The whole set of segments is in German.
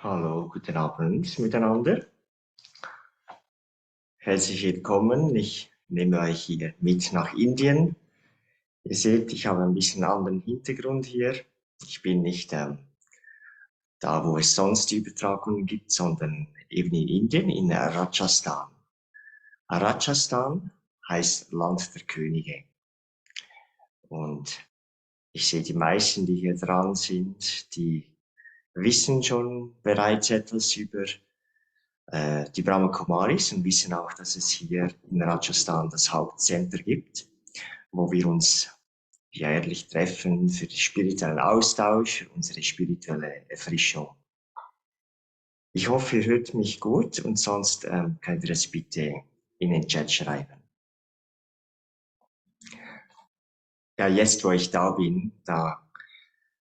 Hallo, guten Abend miteinander. Herzlich willkommen. Ich nehme euch hier mit nach Indien. Ihr seht, ich habe ein bisschen anderen Hintergrund hier. Ich bin nicht da, wo es sonst die Übertragungen gibt, sondern eben in Indien, in Rajasthan. Rajasthan heißt Land der Könige. Und ich sehe, die meisten, die hier dran sind, die wissen schon bereits etwas über die Brahma Kumaris und wissen auch, dass es hier in Rajasthan das Hauptcenter gibt, wo wir uns jährlich treffen für den spirituellen Austausch, für unsere spirituelle Erfrischung. Ich hoffe, ihr hört mich gut und sonst könnt ihr es bitte in den Chat schreiben. Ja, jetzt, wo ich da bin, da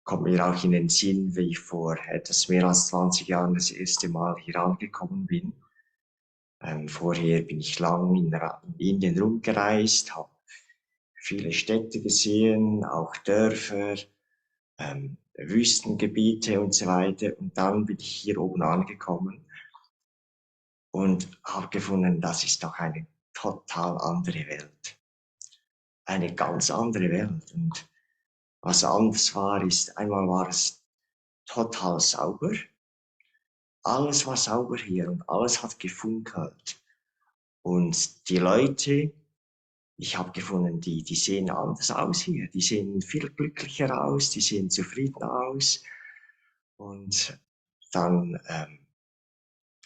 kommt mir auch in den Sinn, wie ich vor etwas mehr als 20 Jahren das erste Mal hier angekommen bin. Vorher bin ich lang in Indien rumgereist, habe viele Städte gesehen, auch Dörfer, Wüstengebiete und so weiter. Und dann bin ich hier oben angekommen und habe gefunden, das ist doch eine total andere Welt. Eine ganz andere Welt. Und was anders war, ist, einmal war es total sauber. Alles war sauber hier und alles hat gefunkelt. Und die Leute, ich habe gefunden, die sehen anders aus hier. Die sehen viel glücklicher aus, die sehen zufriedener aus. Und dann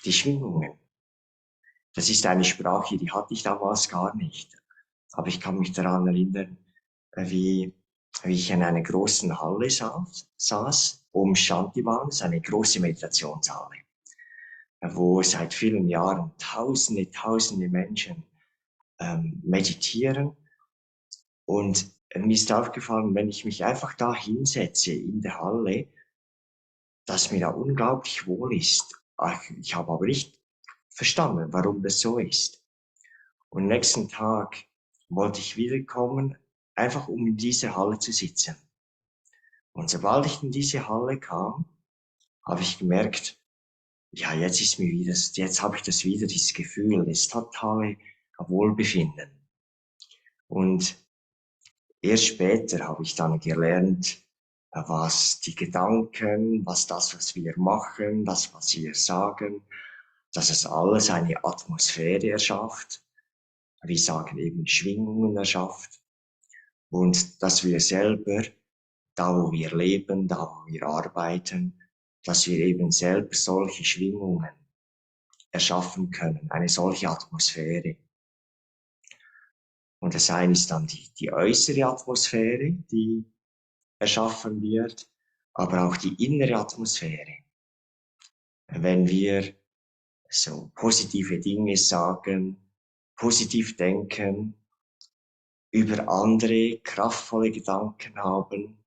die Schwingungen. Das ist eine Sprache, die hatte ich damals gar nicht. Aber ich kann mich daran erinnern, wie ich in einer großen Halle saß Om Shantivan, das ist eine große Meditationshalle, wo seit vielen Jahren tausende Menschen meditieren. Und mir ist aufgefallen, wenn ich mich einfach da hinsetze in der Halle, dass mir da unglaublich wohl ist. Ich habe aber nicht verstanden, warum das so ist. Und nächsten Tag wollte ich wiederkommen, einfach um in diese Halle zu sitzen. Und sobald ich in diese Halle kam, habe ich gemerkt, ja, jetzt habe ich das wieder, dieses Gefühl, das totale Wohlbefinden. Und erst später habe ich dann gelernt, was die Gedanken, was wir machen, was wir sagen, dass es alles eine Atmosphäre erschafft. Wir sagen eben Schwingungen erschafft. Und dass wir selber, da wo wir leben, da wo wir arbeiten, dass wir eben selber solche Schwingungen erschaffen können, eine solche Atmosphäre. Und das eine ist dann die äußere Atmosphäre, die erschaffen wird, aber auch die innere Atmosphäre. Wenn wir so positive Dinge sagen, positiv denken, über andere kraftvolle Gedanken haben,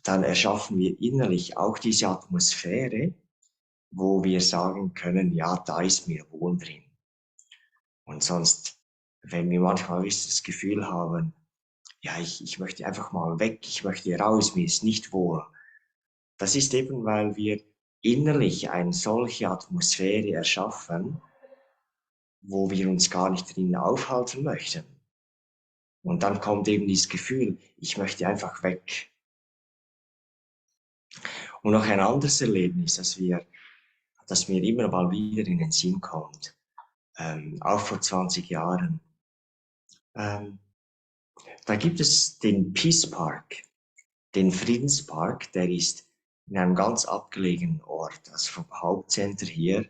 dann erschaffen wir innerlich auch diese Atmosphäre, wo wir sagen können, ja, da ist mir wohl drin. Und sonst, wenn wir manchmal das Gefühl haben, ja, ich möchte einfach mal weg, ich möchte raus, mir ist nicht wohl. Das ist eben, weil wir innerlich eine solche Atmosphäre erschaffen, wo wir uns gar nicht drin aufhalten möchten. Und dann kommt eben dieses Gefühl, ich möchte einfach weg. Und noch ein anderes Erlebnis, das mir immer mal wieder in den Sinn kommt, auch vor 20 Jahren. Da gibt es den Peace Park, den Friedenspark, der ist in einem ganz abgelegenen Ort. Also vom Hauptcenter hier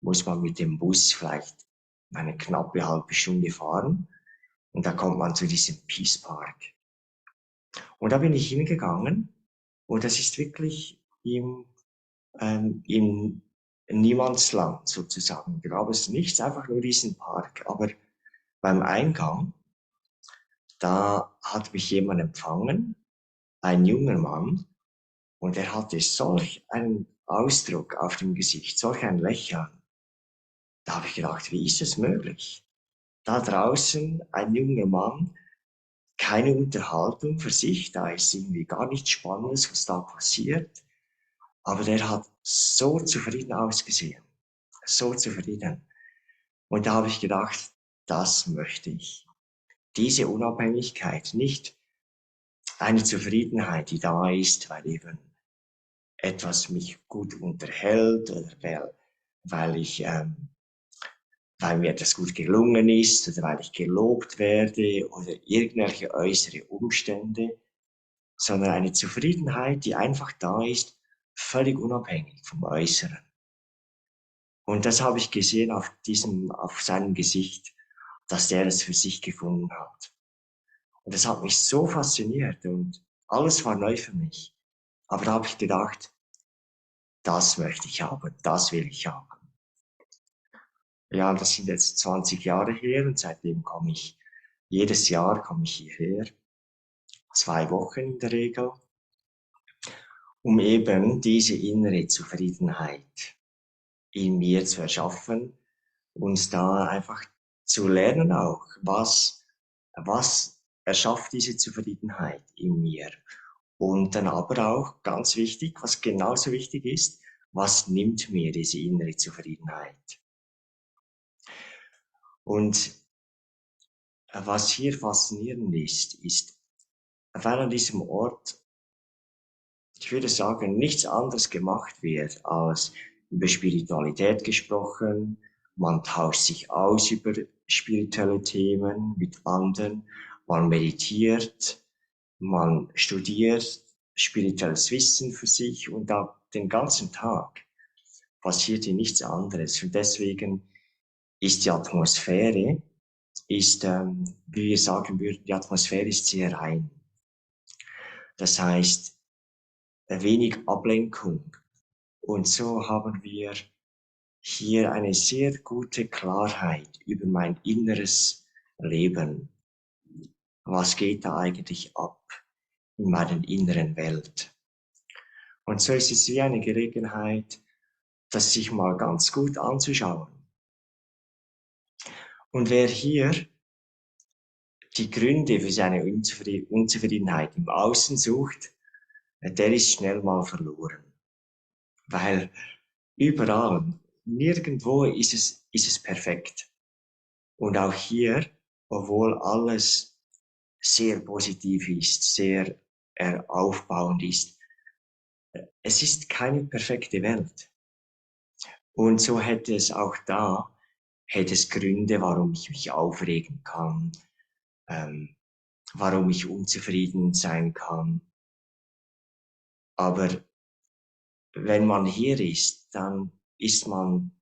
muss man mit dem Bus vielleicht eine knappe halbe Stunde fahren und da kommt man zu diesem Peace Park. Und da bin ich hingegangen und das ist wirklich im Niemandsland sozusagen. Da gab es nichts, einfach nur diesen Park. Aber beim Eingang, da hat mich jemand empfangen, ein junger Mann, und er hatte solch einen Ausdruck auf dem Gesicht, solch ein Lächeln. Da habe ich gedacht, wie ist es möglich? Da draußen ein junger Mann, keine Unterhaltung für sich, da ist irgendwie gar nichts Spannendes, was da passiert. Aber der hat so zufrieden ausgesehen. So zufrieden. Und da habe ich gedacht, das möchte ich. Diese Unabhängigkeit, nicht eine Zufriedenheit, die da ist, weil eben etwas mich gut unterhält oder weil ich, weil mir etwas gut gelungen ist oder weil ich gelobt werde oder irgendwelche äußere Umstände, sondern eine Zufriedenheit, die einfach da ist, völlig unabhängig vom Äußeren. Und das habe ich gesehen auf seinem Gesicht, dass der es für sich gefunden hat. Und das hat mich so fasziniert und alles war neu für mich. Aber da habe ich gedacht, das möchte ich haben, das will ich haben. Ja, das sind jetzt 20 Jahre her und seitdem jedes Jahr komme ich hierher, 2 Wochen in der Regel, um eben diese innere Zufriedenheit in mir zu erschaffen und da einfach zu lernen auch, was erschafft diese Zufriedenheit in mir. Und dann aber auch ganz wichtig, was genauso wichtig ist, was nimmt mir diese innere Zufriedenheit? Und was hier faszinierend ist, weil an diesem Ort, ich würde sagen, nichts anderes gemacht wird, als über Spiritualität gesprochen. Man tauscht sich aus über spirituelle Themen mit anderen. Man meditiert, man studiert spirituelles Wissen für sich und da den ganzen Tag passiert hier nichts anderes. Und deswegen ist die Atmosphäre, wie wir sagen würden, die Atmosphäre ist sehr rein. Das heißt, wenig Ablenkung. Und so haben wir hier eine sehr gute Klarheit über mein inneres Leben. Was geht da eigentlich ab in meiner inneren Welt? Und so ist es wie eine Gelegenheit, das sich mal ganz gut anzuschauen. Und wer hier die Gründe für seine Unzufriedenheit im Außen sucht, der ist schnell mal verloren. Weil überall, nirgendwo ist es perfekt. Und auch hier, obwohl alles sehr positiv ist, sehr aufbauend ist, es ist keine perfekte Welt. Und so hätte es Gründe, warum ich mich aufregen kann, ähm, warum ich unzufrieden sein kann. Aber wenn man hier ist, dann ist man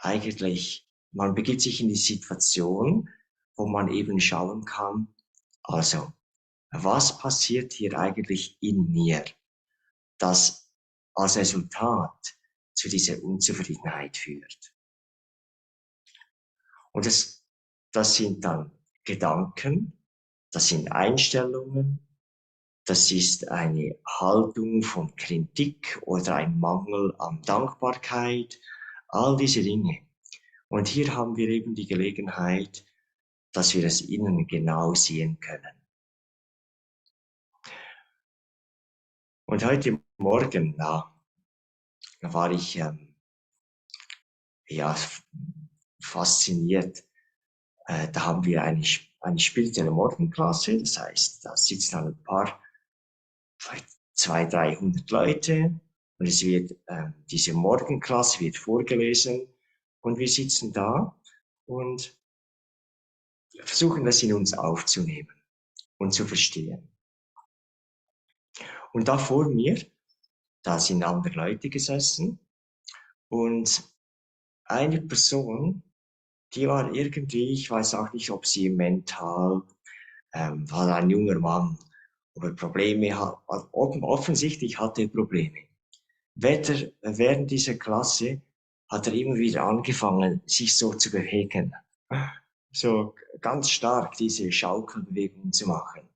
man begibt sich in die Situation, wo man eben schauen kann, also, was passiert hier eigentlich in mir, das als Resultat zu dieser Unzufriedenheit führt. Und das sind dann Gedanken, das sind Einstellungen, das ist eine Haltung von Kritik oder ein Mangel an Dankbarkeit, all diese Dinge. Und hier haben wir eben die Gelegenheit, dass wir es innen genau sehen können. Und heute Morgen, da war ich ja, fasziniert. Da haben wir eine spirituelle Morgenklasse, das heißt, da sitzen ein paar, vielleicht 200, 300 Leute und diese Morgenklasse wird vorgelesen und wir sitzen da und versuchen das in uns aufzunehmen und zu verstehen. Und da vor mir, da sind andere Leute gesessen und eine Person, die war irgendwie, ich weiß auch nicht, ob sie mental, war ein junger Mann, ob er Probleme hat, offensichtlich hatte er Probleme. Während dieser Klasse hat er immer wieder angefangen, sich so zu bewegen. So ganz stark diese Schaukelbewegungen zu machen.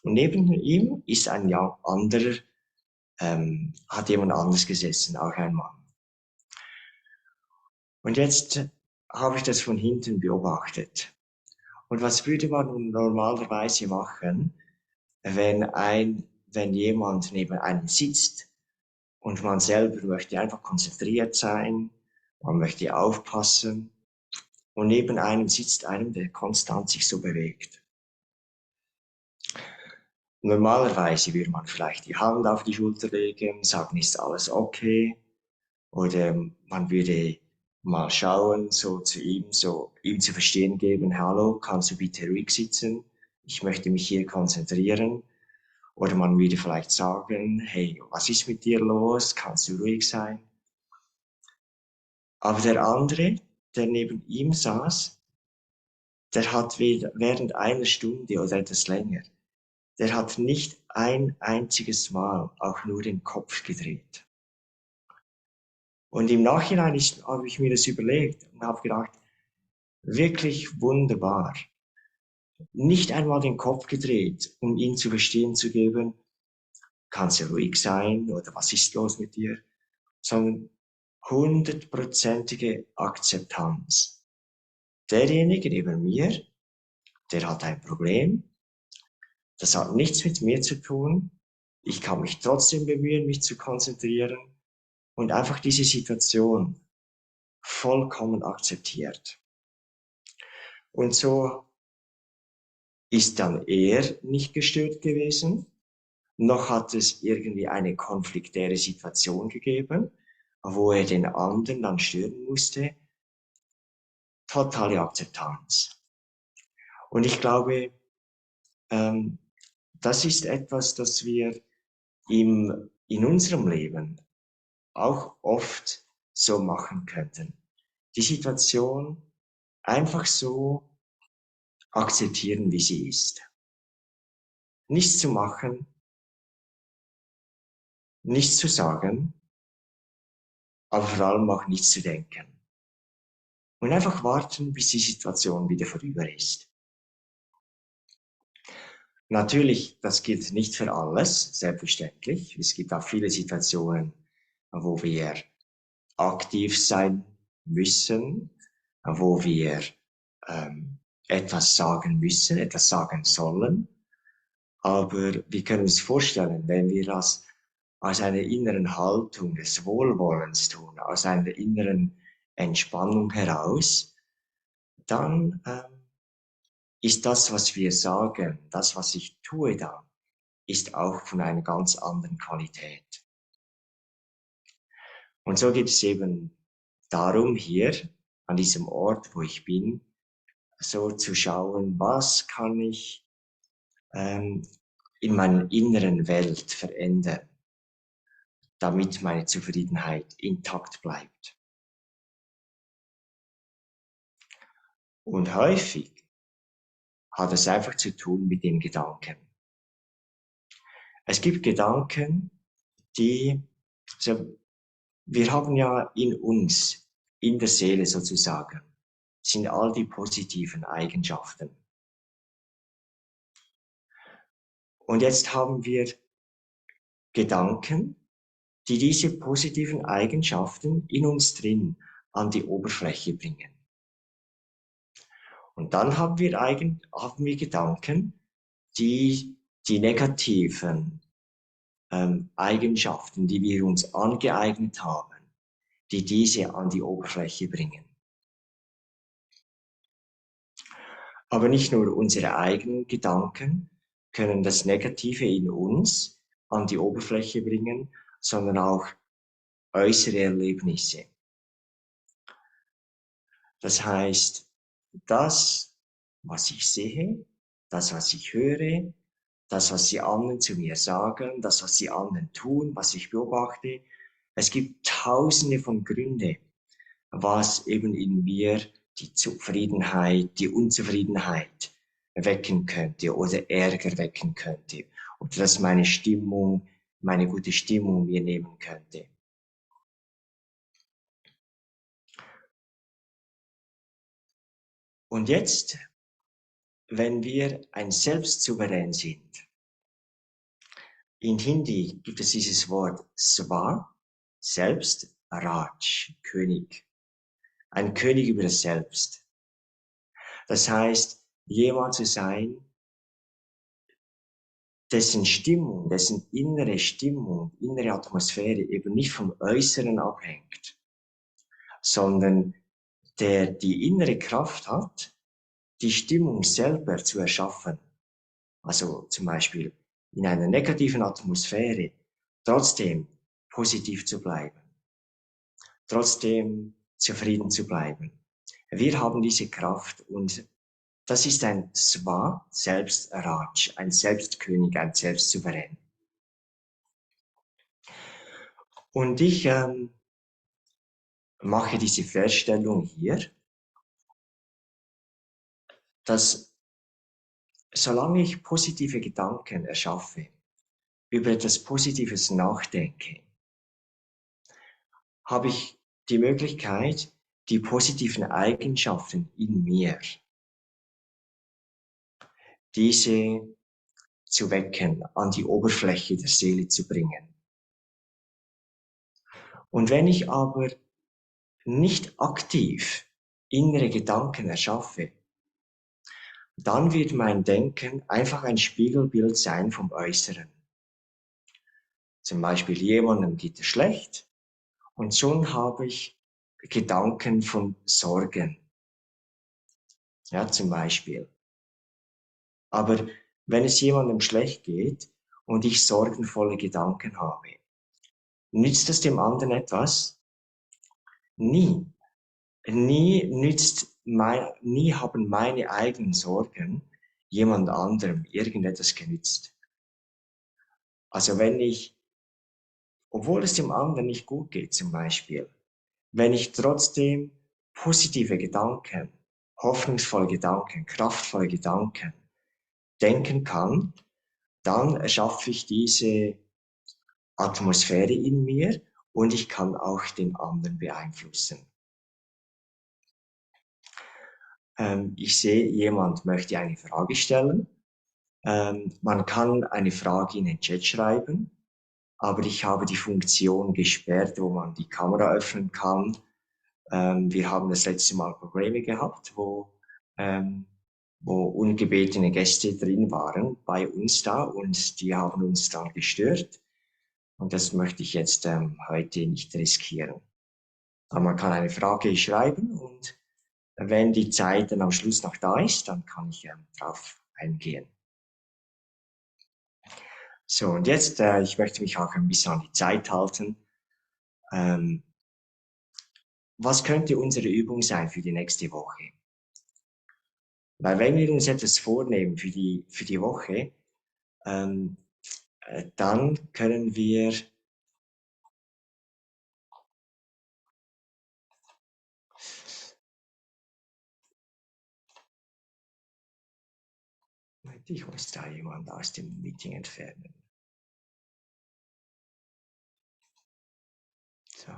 Und neben ihm ist ein anderer, hat jemand anders gesessen, auch ein Mann. Und jetzt habe ich das von hinten beobachtet. Und was würde man normalerweise machen, wenn jemand neben einem sitzt Und man selber möchte einfach konzentriert sein, man möchte aufpassen und neben einem sitzt einem, der konstant sich so bewegt. Normalerweise würde man vielleicht die Hand auf die Schulter legen, sagen, ist alles okay? Oder man würde mal schauen, so zu ihm, so ihm zu verstehen geben, hallo, kannst du bitte ruhig sitzen? Ich möchte mich hier konzentrieren. Oder man würde vielleicht sagen, hey, was ist mit dir los? Kannst du ruhig sein? Aber der andere, der neben ihm saß, der hat während einer Stunde oder etwas länger, der hat nicht ein einziges Mal auch nur den Kopf gedreht. Und im Nachhinein habe ich mir das überlegt und habe gedacht, wirklich wunderbar. Nicht einmal den Kopf gedreht, um ihn zu verstehen zu geben, kannst du ruhig sein oder was ist los mit dir, sondern hundertprozentige Akzeptanz. Derjenige neben mir, der hat ein Problem, das hat nichts mit mir zu tun, ich kann mich trotzdem bemühen, mich zu konzentrieren und einfach diese Situation vollkommen akzeptiert. Und so ist dann er nicht gestört gewesen, noch hat es irgendwie eine konfliktäre Situation gegeben, wo er den anderen dann stören musste. Totale Akzeptanz. Und ich glaube, ähm, das ist etwas, das wir in unserem Leben auch oft so machen könnten. Die Situation einfach so akzeptieren, wie sie ist. Nichts zu machen, nichts zu sagen, aber vor allem auch nichts zu denken. Und einfach warten, bis die Situation wieder vorüber ist. Natürlich, das gilt nicht für alles, selbstverständlich. Es gibt auch viele Situationen, wo wir aktiv sein müssen, wo wir etwas sagen müssen, etwas sagen sollen. Aber wir können uns vorstellen, wenn wir das aus einer inneren Haltung des Wohlwollens tun, aus einer inneren Entspannung heraus, dann ist das, was wir sagen, das, was ich tue dann, ist auch von einer ganz anderen Qualität. Und so geht es eben darum, hier an diesem Ort, wo ich bin, so zu schauen, was kann ich in meiner inneren Welt verändern, damit meine Zufriedenheit intakt bleibt. Und häufig hat es einfach zu tun mit den Gedanken. Es gibt Gedanken, die, so, wir haben ja in uns, in der Seele sozusagen, sind all die positiven Eigenschaften. Und jetzt haben wir Gedanken, die diese positiven Eigenschaften in uns drin an die Oberfläche bringen. Und dann haben wir Gedanken, die die negativen Eigenschaften, die wir uns angeeignet haben, die diese an die Oberfläche bringen. Aber nicht nur unsere eigenen Gedanken können das Negative in uns an die Oberfläche bringen, sondern auch äußere Erlebnisse. Das heißt, das, was ich sehe, das, was ich höre, das, was die anderen zu mir sagen, das, was die anderen tun, was ich beobachte. Es gibt tausende von Gründen, was eben in mir die Zufriedenheit, die Unzufriedenheit wecken könnte oder Ärger wecken könnte oder dass meine Stimmung, meine gute Stimmung mir nehmen könnte. Und jetzt, wenn wir ein Selbstsouverän sind, in Hindi gibt es dieses Wort Swa, Selbst, Raj, König. Ein König über das Selbst. Das heißt, jemand zu sein, dessen Stimmung, dessen innere Stimmung, innere Atmosphäre eben nicht vom Äußeren abhängt, sondern der die innere Kraft hat, die Stimmung selber zu erschaffen. Also zum Beispiel in einer negativen Atmosphäre trotzdem positiv zu bleiben, trotzdem zufrieden zu bleiben. Wir haben diese Kraft und das ist ein Swa, Selbstratsch, ein Selbstkönig, ein Selbstsouverän. Und ich mache diese Feststellung hier, dass solange ich positive Gedanken erschaffe, über etwas Positives nachdenke, habe ich die Möglichkeit, die positiven Eigenschaften in mir, diese zu wecken, an die Oberfläche der Seele zu bringen. Und wenn ich aber nicht aktiv innere Gedanken erschaffe, dann wird mein Denken einfach ein Spiegelbild sein vom Äußeren. Zum Beispiel jemandem geht es schlecht und schon habe ich Gedanken von Sorgen. Ja, zum Beispiel. Aber wenn es jemandem schlecht geht und ich sorgenvolle Gedanken habe, nützt es dem anderen etwas? Nie. Nie haben meine eigenen Sorgen jemand anderem irgendetwas genützt. Also wenn ich, obwohl es dem anderen nicht gut geht zum Beispiel, wenn ich trotzdem positive Gedanken, hoffnungsvolle Gedanken, kraftvolle Gedanken denken kann, dann erschaffe ich diese Atmosphäre in mir und ich kann auch den anderen beeinflussen. Ich sehe, jemand möchte eine Frage stellen. Man kann eine Frage in den Chat schreiben, aber ich habe die Funktion gesperrt, wo man die Kamera öffnen kann. Wir haben das letzte Mal Probleme gehabt, wo ungebetene Gäste drin waren bei uns da und die haben uns dann gestört. Und das möchte ich jetzt heute nicht riskieren. Aber man kann eine Frage schreiben und wenn die Zeit dann am Schluss noch da ist, dann kann ich drauf eingehen. So, und jetzt, ich möchte mich auch ein bisschen an die Zeit halten. Was könnte unsere Übung sein für die nächste Woche? Weil wenn wir uns etwas vornehmen für die Woche, ähm, dann können wir, ich muss da jemand aus dem Meeting entfernen. So.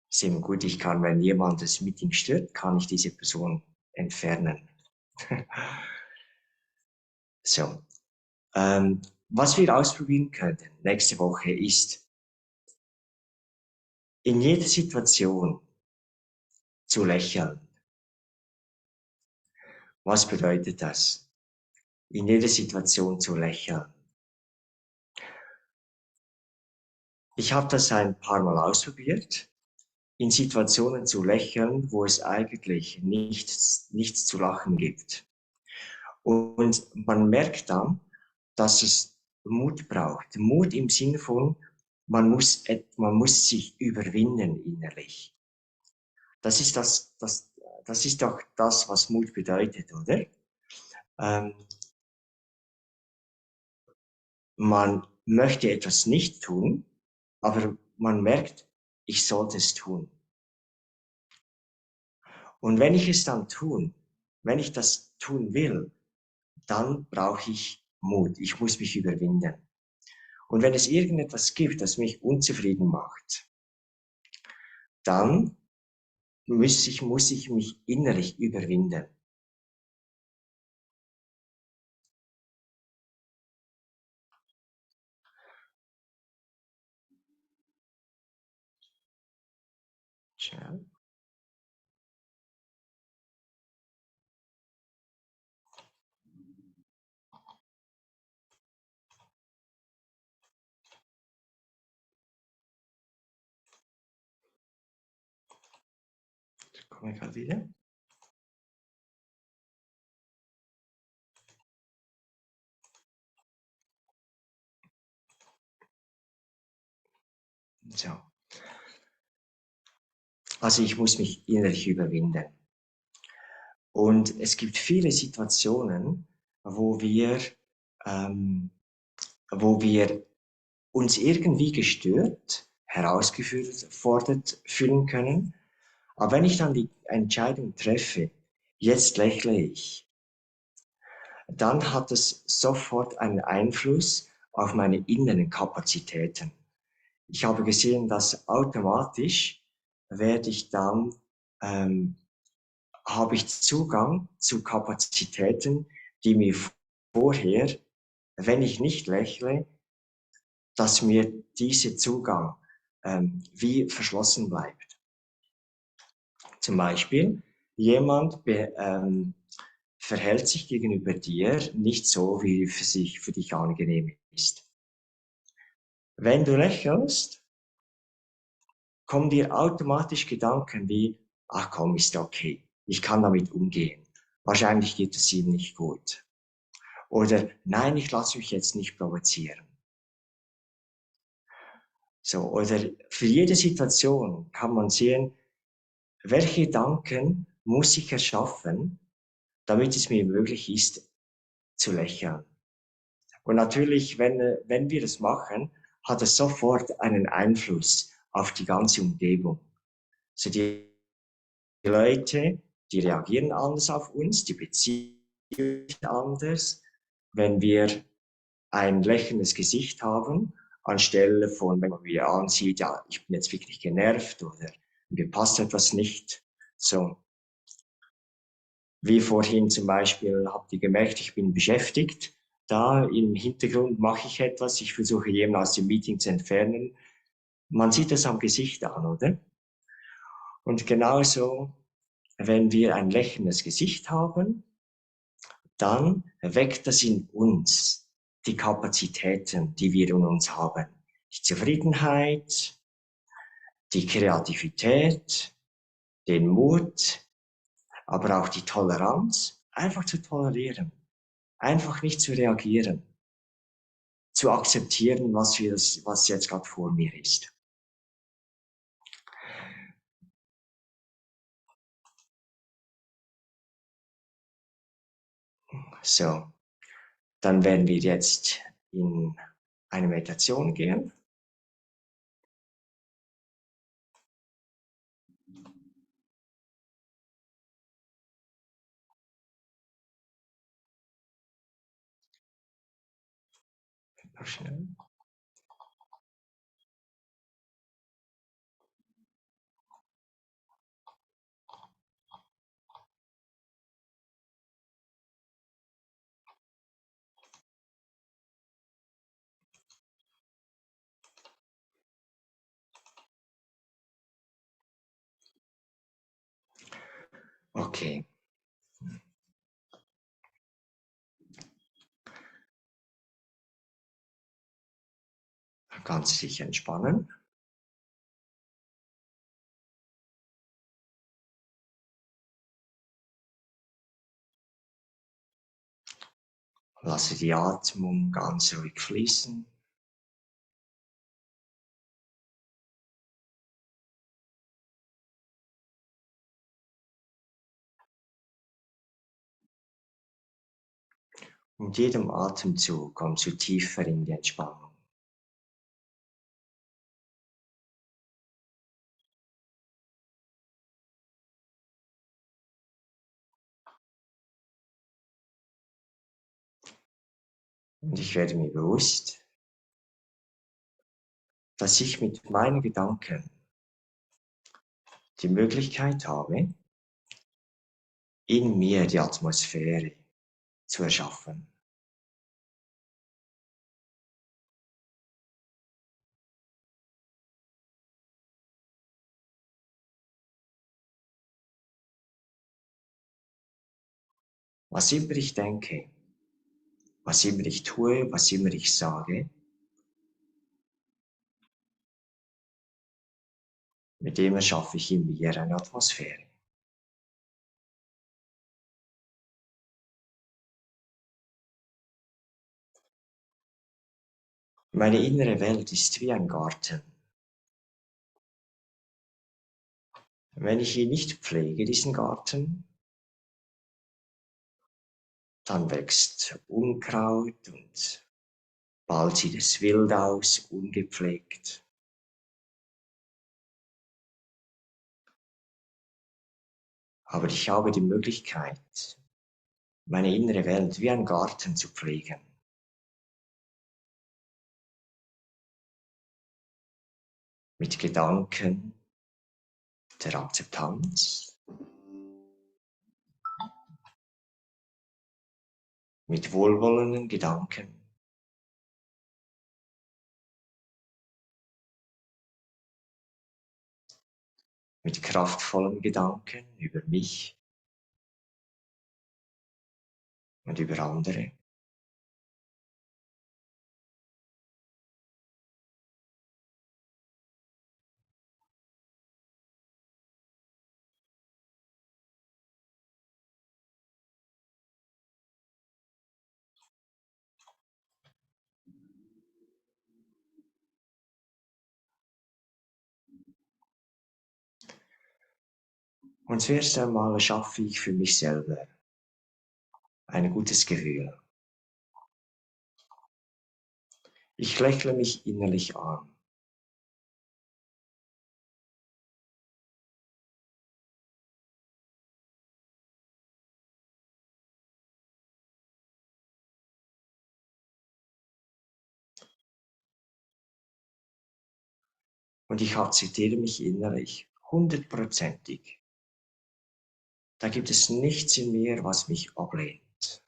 Ist eben gut, ich kann, wenn jemand das Meeting stört, kann ich diese Person entfernen. So. Was wir ausprobieren könnten nächste Woche ist, in jeder Situation zu lächeln. Was bedeutet das? In jeder Situation zu lächeln. Ich habe das ein paar Mal ausprobiert, in Situationen zu lächeln, wo es eigentlich nichts zu lachen gibt. Und man merkt dann, dass es Mut braucht. Mut im Sinne von, man muss sich überwinden innerlich. Das ist das ist doch das, was Mut bedeutet, oder? Ähm, Man möchte etwas nicht tun, aber man merkt, ich sollte es tun. Und wenn ich es dann tun, wenn ich das tun will, dann brauche ich Mut. Ich muss mich überwinden. Und wenn es irgendetwas gibt, das mich unzufrieden macht, dann muss ich mich innerlich überwinden. Tja. komme gerade wieder. So. Also ich muss mich innerlich überwinden. Und es gibt viele Situationen, wo wir, ähm, wo wir uns irgendwie gestört, herausgefordert fühlen können. Aber wenn ich dann die Entscheidung treffe, jetzt lächle ich, dann hat es sofort einen Einfluss auf meine inneren Kapazitäten. Ich habe gesehen, dass automatisch werde ich dann, ähm, habe ich Zugang zu Kapazitäten, die mir vorher, wenn ich nicht lächle, dass mir dieser Zugang wie verschlossen bleibt. Zum Beispiel, jemand verhält sich gegenüber dir nicht so, wie für dich angenehm ist. Wenn du lächelst, kommen dir automatisch Gedanken wie, ach komm, ist okay, ich kann damit umgehen. Wahrscheinlich geht es ihm nicht gut. Oder nein, ich lasse mich jetzt nicht provozieren. So, oder für jede Situation kann man sehen, welche Gedanken muss ich erschaffen, damit es mir möglich ist, zu lächeln. Und natürlich, wenn wir das machen, hat es sofort einen Einfluss auf die ganze Umgebung. So die Leute, die reagieren anders auf uns, die beziehen sich anders, wenn wir ein lächelndes Gesicht haben, anstelle von, wenn man mir ansieht, ja, ich bin jetzt wirklich genervt oder mir passt etwas nicht. So, wie vorhin zum Beispiel, habt ihr gemerkt, ich bin beschäftigt. Da im Hintergrund mache ich etwas, ich versuche jemanden aus dem Meeting zu entfernen. Man sieht das am Gesicht an, oder? Und genauso, wenn wir ein lächelndes Gesicht haben, dann weckt das in uns die Kapazitäten, die wir in uns haben. Die Zufriedenheit, die Kreativität, den Mut, aber auch die Toleranz, einfach zu tolerieren, einfach nicht zu reagieren, zu akzeptieren, was jetzt gerade vor mir ist. So, dann werden wir jetzt in eine Meditation gehen. Schnell. Okay, ganz sicher entspannen. Lasse die Atmung ganz ruhig fließen. Mit jedem Atemzug kommst du tiefer in die Entspannung. Und ich werde mir bewusst, dass ich mit meinen Gedanken die Möglichkeit habe, in mir die Atmosphäre zu erschaffen. Was immer ich denke, was immer ich tue, was immer ich sage, mit dem erschaffe ich in mir eine Atmosphäre. Meine innere Welt ist wie ein Garten. Wenn ich ihn nicht pflege, diesen Garten, dann wächst Unkraut und bald sieht es wild aus, ungepflegt. Aber ich habe die Möglichkeit, meine innere Welt wie ein Garten zu pflegen. Mit Gedanken der Akzeptanz, mit wohlwollenden Gedanken, mit kraftvollen Gedanken über mich und über andere. Und zuerst einmal schaffe ich für mich selber ein gutes Gefühl. Ich lächle mich innerlich an. Und ich akzeptiere mich innerlich hundertprozentig. Da gibt es nichts in mir, was mich ablehnt.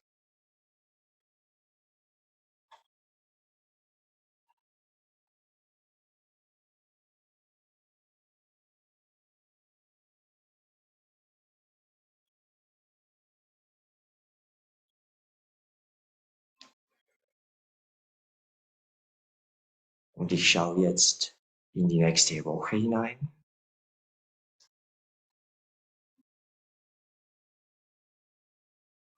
Und ich schaue jetzt in die nächste Woche hinein.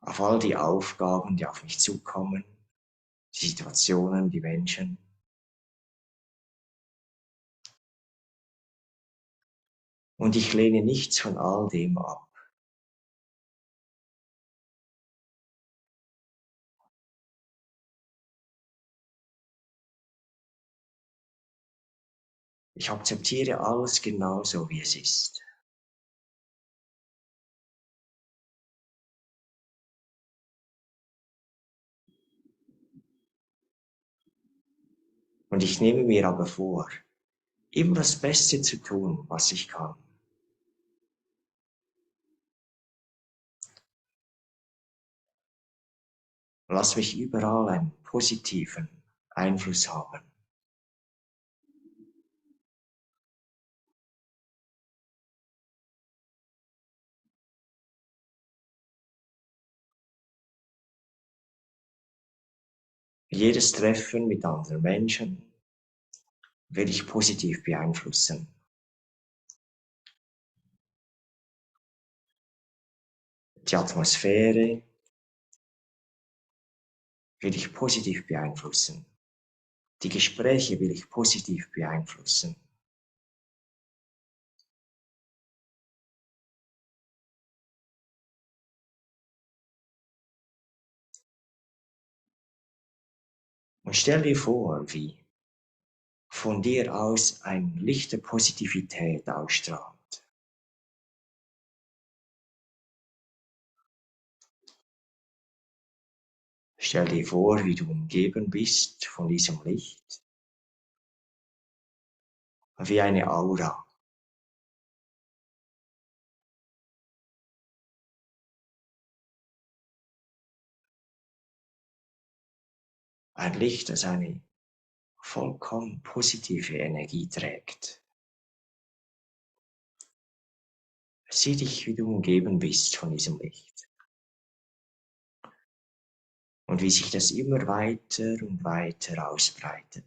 Auf all die Aufgaben, die auf mich zukommen, die Situationen, die Menschen. Und ich lehne nichts von all dem ab. Ich akzeptiere alles genauso, wie es ist. Und ich nehme mir aber vor, immer das Beste zu tun, was ich kann. Lass mich überall einen positiven Einfluss haben. Jedes Treffen mit anderen Menschen will ich positiv beeinflussen. Die Atmosphäre will ich positiv beeinflussen. Die Gespräche will ich positiv beeinflussen. Und stell dir vor, wie von dir aus eine lichte Positivität ausstrahlt. Stell dir vor, wie du umgeben bist von diesem Licht, wie eine Aura. Ein Licht, das eine vollkommen positive Energie trägt. Sieh dich, wie du umgeben bist von diesem Licht. Und wie sich das immer weiter und weiter ausbreitet.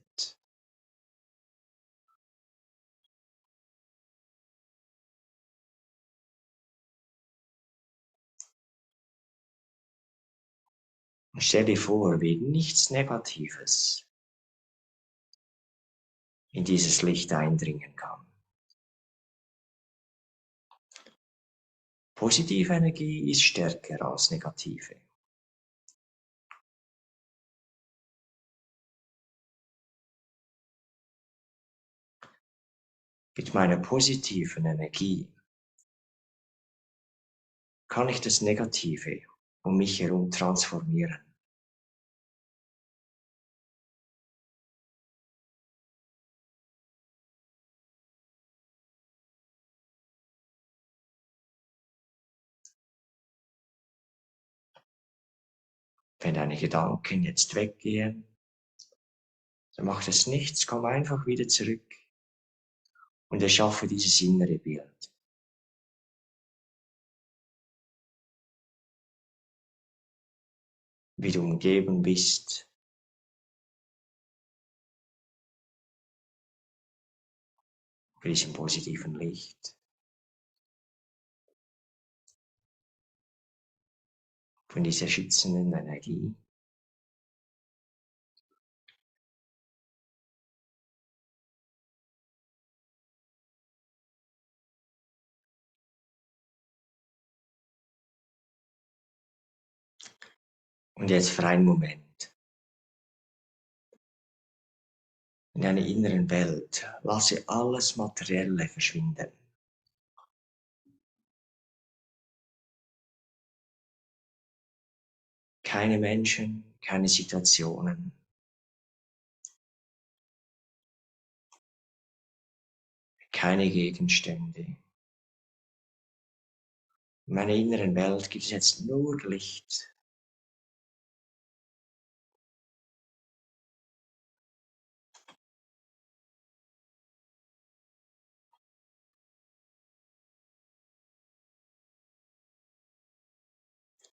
Und stell dir vor, wie nichts Negatives in dieses Licht eindringen kann. Positive Energie ist stärker als negative. Mit meiner positiven Energie kann ich das Negative um mich herum transformieren. Wenn deine Gedanken jetzt weggehen, dann macht es nichts, komm einfach wieder zurück und erschaffe dieses innere Bild. Wie du umgeben bist von diesem positiven Licht, von dieser schützenden Energie. Und jetzt für einen Moment in deiner inneren Welt, lasse alles Materielle verschwinden. Keine Menschen, keine Situationen, keine Gegenstände. In meiner inneren Welt gibt es jetzt nur Licht.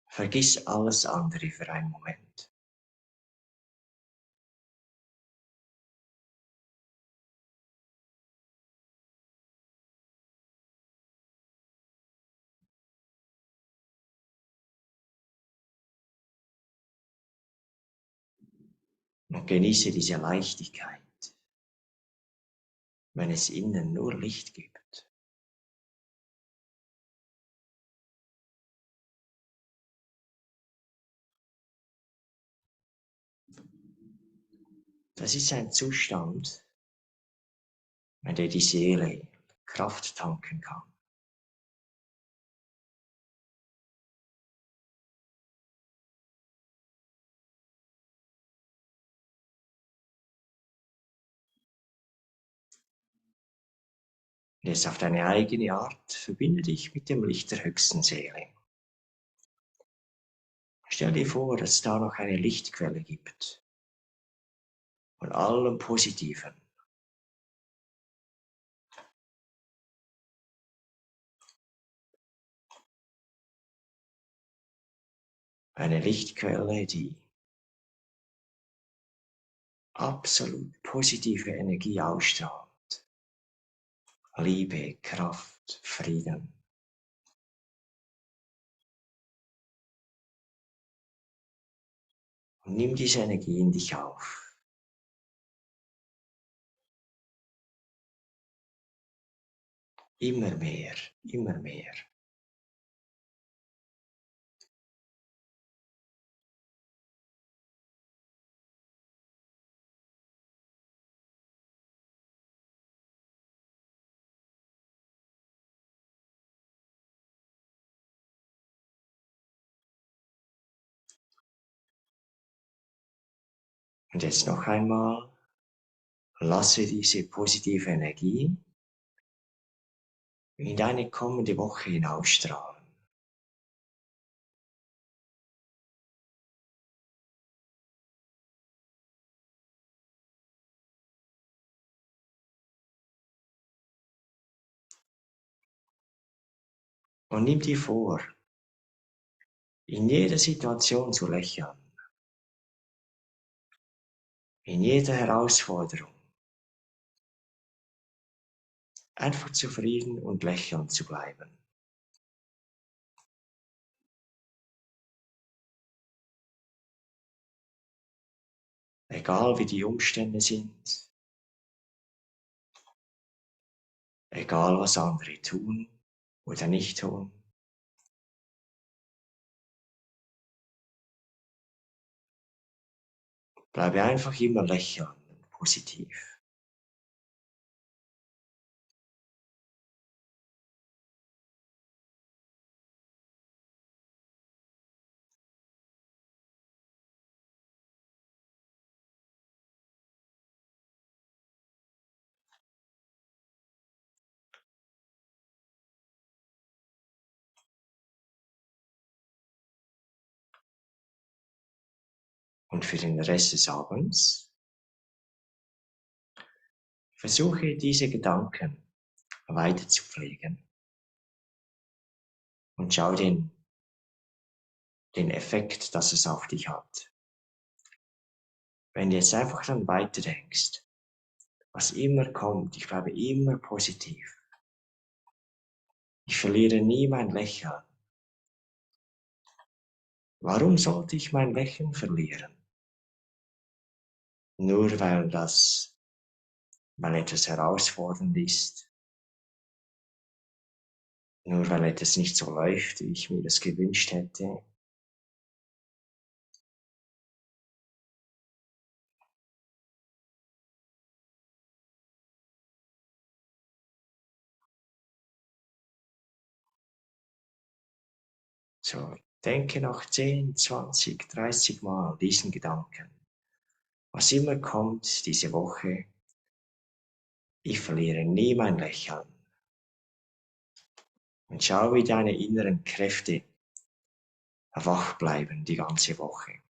Vergiss alles andere für einen Moment. Und genieße diese Leichtigkeit, wenn es innen nur Licht gibt. Das ist ein Zustand, in dem die Seele Kraft tanken kann. Und jetzt auf deine eigene Art verbinde dich mit dem Licht der höchsten Seele. Stell dir vor, dass es da noch eine Lichtquelle gibt. Von allem Positiven. Eine Lichtquelle, die absolut positive Energie ausstrahlt. Liebe, Kraft, Frieden. Und nimm diese Energie in dich auf. Immer mehr, immer mehr. Und jetzt noch einmal, lasse diese positive Energie in deine kommende Woche hinausstrahlen. Und nimm dir vor, in jeder Situation zu lächeln, in jeder Herausforderung, einfach zufrieden und lächelnd zu bleiben. Egal wie die Umstände sind, egal was andere tun oder nicht tun. Bleibe einfach immer lächeln und positiv. Und für den Rest des Abends versuche diese Gedanken weiter zu pflegen und schau den Effekt, dass es auf dich hat. Wenn du jetzt einfach dann weiterdenkst, was immer kommt, ich bleibe immer positiv. Ich verliere nie mein Lächeln. Warum sollte ich mein Lächeln verlieren? Nur weil etwas herausfordernd ist, nur weil etwas nicht so läuft, wie ich mir das gewünscht hätte. So, denke noch 10, 20, 30 Mal diesen Gedanken. Was immer kommt diese Woche, ich verliere nie mein Lächeln. Und schau, wie deine inneren Kräfte wach bleiben die ganze Woche.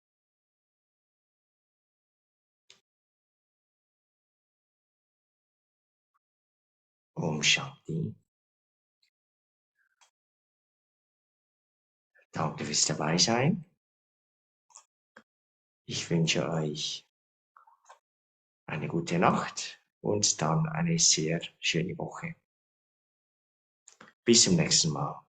Om Shanti. Danke fürs Dabeisein. Ich wünsche euch eine gute Nacht und dann eine sehr schöne Woche. Bis zum nächsten Mal.